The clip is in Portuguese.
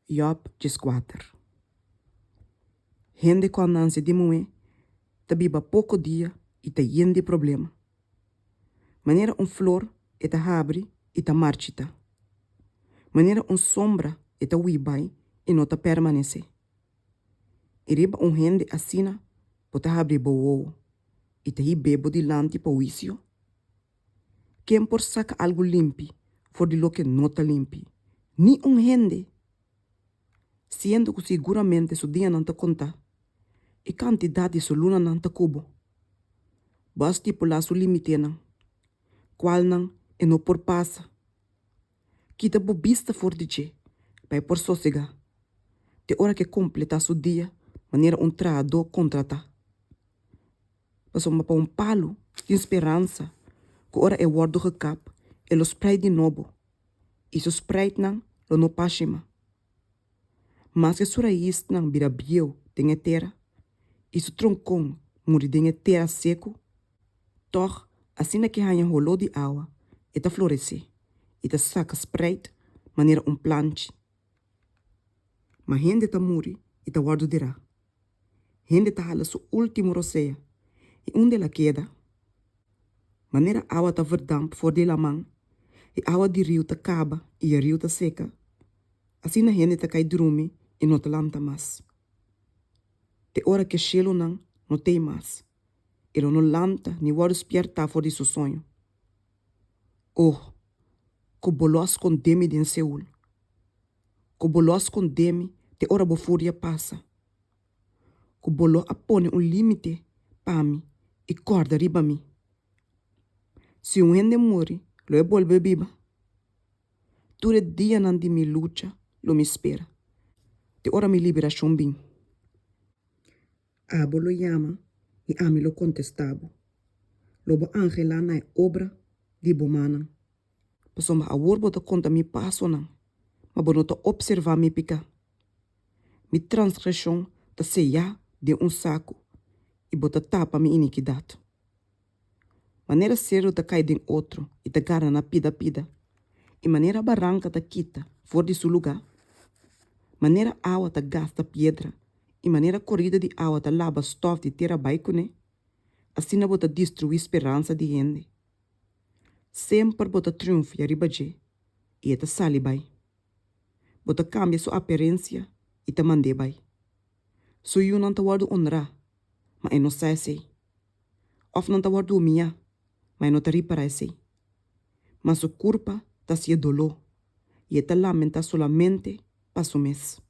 Job 4. Gente quando anse de moe, tabiba pouco dia e ta yende problema. Maneira flor e ta abre e ta marchita. Maneira sombra e ta wibai e não ta permanece. E riba gente assina, pota abre bowo e ta bebo di lanti pa wisio. Quem por saca algo limpi, for di lo que não ta limpi. Ni gente. Siendo que seguramente su dia não ta conta. E quantidade su luna não ta cubo. Basti pula su limite não. Qual não e não por passa. Kita bobista for de che, pai por sossega. De hora que completa su dia, maneira trado contrata. Passou uma pa palo de esperança, que ora é guardo recap, e lo spray de novo. E su spray não, lo no pashima. Mas que su raiz não vira bio, tem terra, e su troncão muri tem terra seco, toch, assim que hanha rolou de água, e ta florescer. E ta saca spreid, maneira plante. Mas gente ta muri e ta guardo dirá. Gente ta hala su último roceia. E onde ela queda, maneira água ta verdamp for de la mão, e água de rio ta caba e a rio ta seca. Assim na gente ta cai dormir e não ta lanta mais. De hora que chelo não tem mais. Ele não lanta nem guarda espertar for de seu sonho. Oh, que bolos condeme de Seul. Que bolos condeme de hora bo fúria passa. Que bolo apone limite para mim e corda riba mim. Se gente morre, lo vuelve viva. Todo dia não de mi luta, lo me espera. De hora mi liberação bem. Abo lo llama e a mim lo contestabo. Lobo angela na obra de bomana. Pasomba a worbo ta conta mi passo não. Mas bono ta observar mi pica. Mi transgressão ta seia de saco e bota tapa mi iniquidade. Maneira cero ta cai de outro e ta gara na pida. E maneira barranca ta quita for de seu lugar. Maneira água ta gasta pedra e maneira corrida de água ta lava stof de terra baico, né? Assim na bota destruir esperança de gente. Sempre bota triunfo e ribaje e ta sali bai. Bota cambia sua aparência e ta mande bai. So you não ta guardo honra, mas eu não sei. Of não ta guardo minha, mas não ta riparece. Mas su culpa ta se dolor e ta lamenta solamente para su mês.